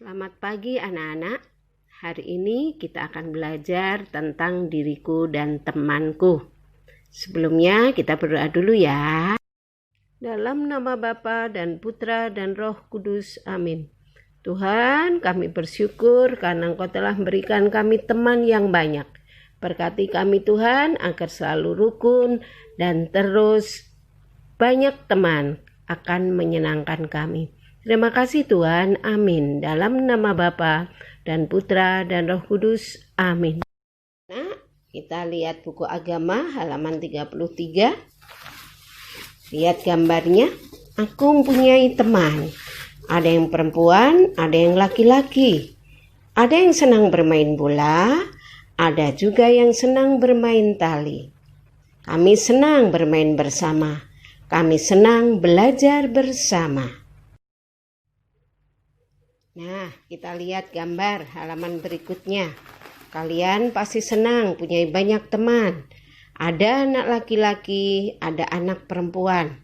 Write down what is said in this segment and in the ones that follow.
Selamat pagi anak-anak. Hari ini kita akan belajar tentang diriku dan temanku. Sebelumnya kita berdoa dulu ya. Dalam nama Bapa dan Putra dan Roh Kudus. Amin. Tuhan, kami bersyukur karena Engkau telah memberikan kami teman yang banyak. Berkati kami Tuhan agar selalu rukun dan terus banyak teman akan menyenangkan kami. Terima kasih Tuhan, amin. Dalam nama Bapa dan Putra dan Roh Kudus, amin. Nah, kita lihat buku agama halaman 33. Lihat gambarnya, aku mempunyai teman. Ada yang perempuan, ada yang laki-laki. Ada yang senang bermain bola, ada juga yang senang bermain tali. Kami senang bermain bersama. Kami senang belajar bersama. Nah, kita lihat gambar halaman berikutnya. Kalian pasti senang punya banyak teman. Ada anak laki-laki, ada anak perempuan.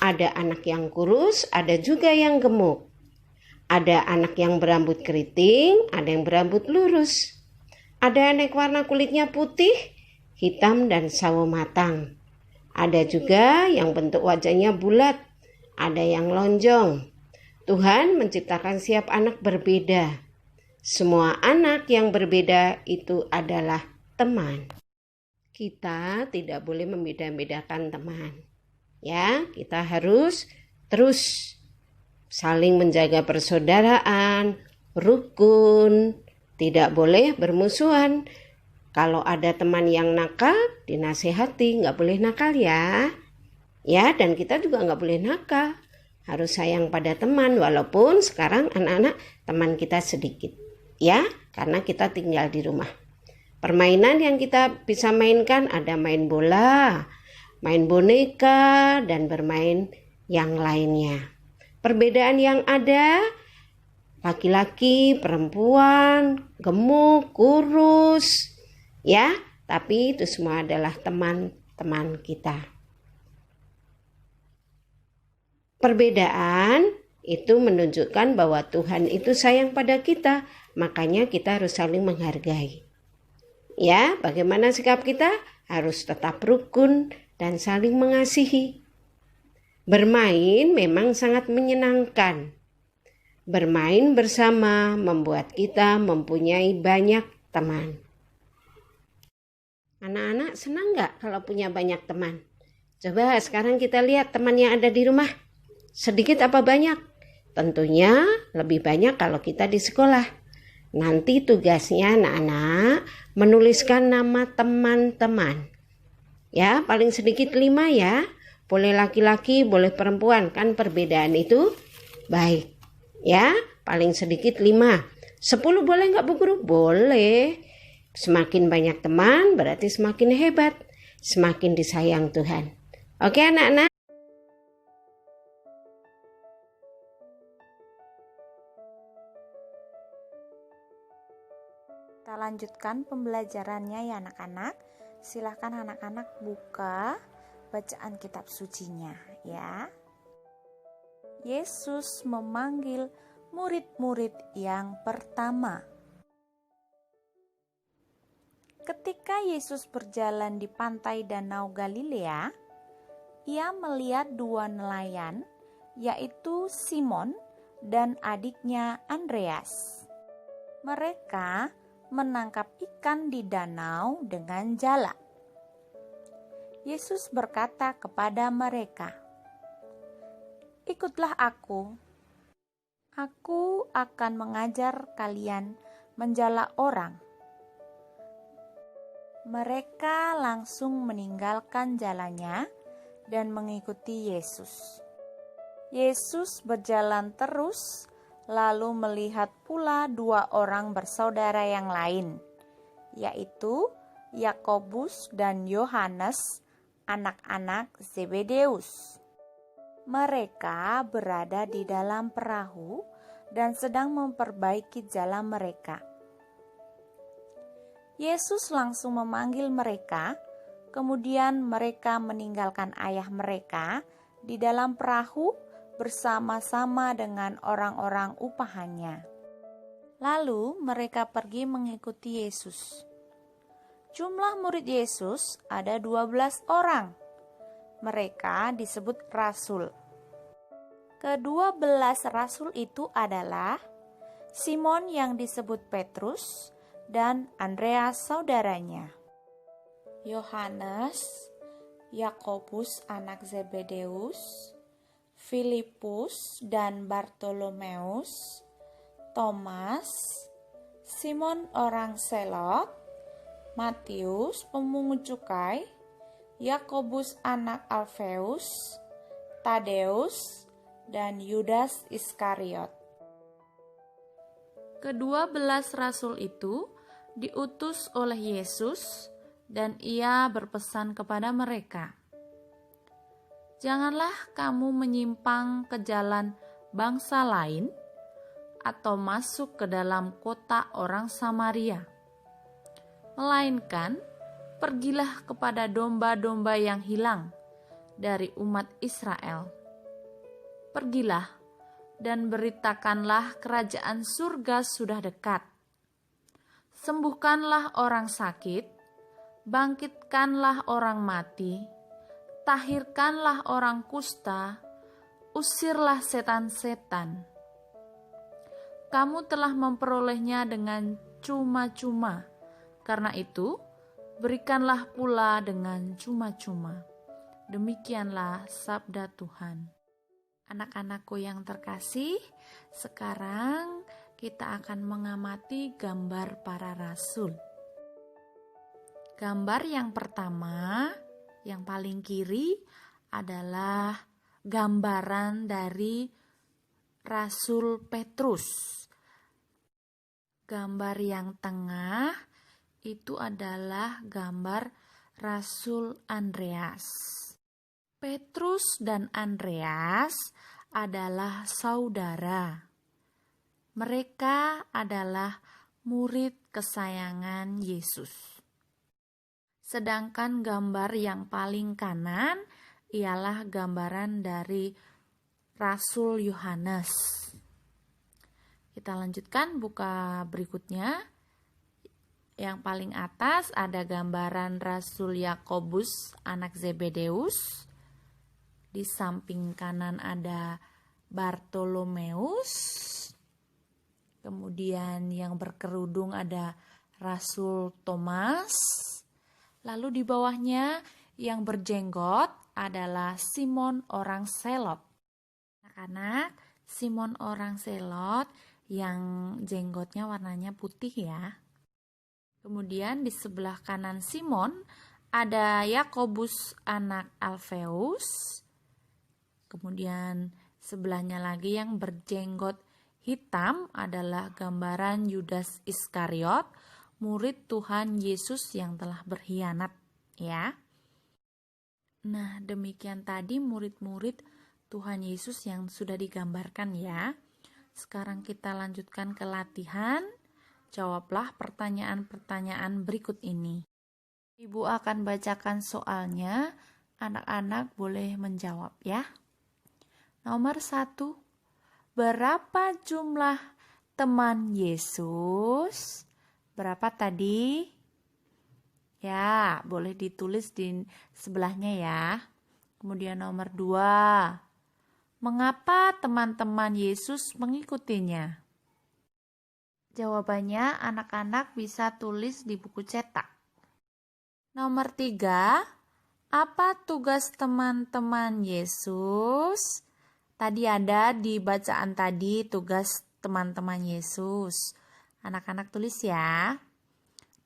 Ada anak yang kurus, ada juga yang gemuk. Ada anak yang berambut keriting, ada yang berambut lurus. Ada anak warna kulitnya putih, hitam dan sawo matang. Ada juga yang bentuk wajahnya bulat, ada yang lonjong. Tuhan menciptakan setiap anak berbeda. Semua anak yang berbeda itu adalah teman. Kita tidak boleh membeda-bedakan teman. Ya, kita harus terus saling menjaga persaudaraan, rukun, tidak boleh bermusuhan. Kalau ada teman yang nakal, dinasehati, nggak boleh nakal ya. Ya, dan kita juga nggak boleh nakal. Harus sayang pada teman, walaupun sekarang anak-anak teman kita sedikit. Ya, karena kita tinggal di rumah. Permainan yang kita bisa mainkan ada main bola, main boneka, dan bermain yang lainnya. Perbedaan yang ada, laki-laki, perempuan, gemuk, kurus, ya, tapi itu semua adalah teman-teman kita. Perbedaan itu menunjukkan bahwa Tuhan itu sayang pada kita, makanya kita harus saling menghargai. Ya, bagaimana sikap kita? Harus tetap rukun dan saling mengasihi. Bermain memang sangat menyenangkan. Bermain bersama membuat kita mempunyai banyak teman. Anak-anak senang nggak kalau punya banyak teman? Coba sekarang kita lihat teman yang ada di rumah. Sedikit apa banyak? Tentunya lebih banyak kalau kita di sekolah. Nanti tugasnya anak-anak menuliskan nama teman-teman. Ya, paling sedikit 5 ya. Boleh laki-laki, boleh perempuan. Kan perbedaan itu baik. Ya, paling sedikit 5. 10 boleh nggak Bu Guru? Boleh. Semakin banyak teman berarti semakin hebat. Semakin disayang Tuhan. Oke anak-anak. Kita lanjutkan pembelajarannya ya anak-anak. Silakan anak-anak buka bacaan kitab sucinya ya. Yesus memanggil murid-murid yang pertama. Ketika Yesus berjalan di pantai Danau Galilea, ia melihat 2 nelayan, yaitu Simon dan adiknya Andreas. Mereka menangkap ikan di danau dengan jala. Yesus berkata kepada mereka, "Ikutlah aku. Aku akan mengajar kalian menjala orang." Mereka langsung meninggalkan jalannya dan mengikuti Yesus. Yesus berjalan terus, lalu melihat pula 2 orang bersaudara yang lain, yaitu Yakobus dan Yohanes, anak-anak Zebedeus. Mereka berada di dalam perahu dan sedang memperbaiki jala mereka. Yesus langsung memanggil mereka, kemudian mereka meninggalkan ayah mereka di dalam perahu bersama-sama dengan orang-orang upahannya. Lalu mereka pergi mengikuti Yesus. Jumlah murid Yesus ada 12 orang. Mereka disebut rasul. Ke-12 rasul itu adalah Simon yang disebut Petrus dan Andreas saudaranya, Yohanes, Yakobus anak Zebedeus, Filipus dan Bartolomeus, Thomas, Simon orang Selot, Matius pemungut cukai, Yakobus anak Alfeus, Tadeus, dan Yudas Iskariot. Ke-12 rasul itu diutus oleh Yesus dan ia berpesan kepada mereka, "Janganlah kamu menyimpang ke jalan bangsa lain atau masuk ke dalam kota orang Samaria. Melainkan, pergilah kepada domba-domba yang hilang dari umat Israel. Pergilah dan beritakanlah kerajaan surga sudah dekat. Sembuhkanlah orang sakit, bangkitkanlah orang mati, tahirkanlah orang kusta, usirlah setan-setan. Kamu telah memperolehnya dengan cuma-cuma, karena itu berikanlah pula dengan cuma-cuma." Demikianlah sabda Tuhan. Anak-anakku yang terkasih, sekarang kita akan mengamati gambar para rasul. Gambar yang pertama, yang paling kiri adalah gambaran dari Rasul Petrus. Gambar yang tengah itu adalah gambar Rasul Andreas. Petrus dan Andreas adalah saudara. Mereka adalah murid kesayangan Yesus. Sedangkan gambar yang paling kanan ialah gambaran dari Rasul Yohanes. Kita lanjutkan buka berikutnya. Yang paling atas ada gambaran Rasul Yakobus anak Zebedeus. Di samping kanan ada Bartolomeus. Kemudian yang berkerudung ada Rasul Thomas. Lalu di bawahnya yang berjenggot adalah Simon orang Selot. Anak-anak, Simon orang Selot yang jenggotnya warnanya putih ya. Kemudian di sebelah kanan Simon ada Yakobus anak Alfeus. Kemudian sebelahnya lagi yang berjenggot hitam adalah gambaran Yudas Iskariot, murid Tuhan Yesus yang telah berkhianat ya. Nah, demikian tadi murid-murid Tuhan Yesus yang sudah digambarkan ya. Sekarang kita lanjutkan ke latihan. Jawablah pertanyaan-pertanyaan berikut ini. Ibu akan bacakan soalnya, anak-anak boleh menjawab ya. Nomor 1, berapa jumlah teman Yesus? Berapa tadi? Ya, boleh ditulis di sebelahnya ya. Kemudian nomor 2, mengapa teman-teman Yesus mengikutinya? Jawabannya anak-anak bisa tulis di buku cetak. Nomor 3, apa tugas teman-teman Yesus? Tadi ada di bacaan tadi tugas teman-teman Yesus. Anak-anak tulis ya.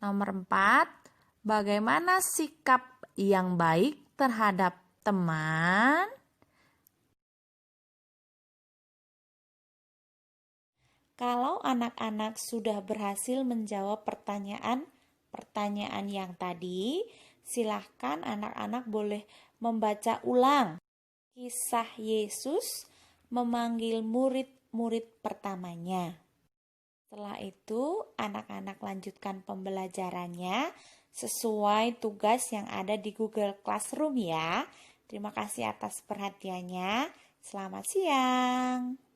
Nomor 4, bagaimana sikap yang baik terhadap teman? Kalau anak-anak sudah berhasil menjawab pertanyaan yang tadi, silahkan anak-anak boleh membaca ulang kisah Yesus memanggil murid-murid pertamanya. Setelah itu, anak-anak lanjutkan pembelajarannya sesuai tugas yang ada di Google Classroom ya. Terima kasih atas perhatiannya. Selamat siang.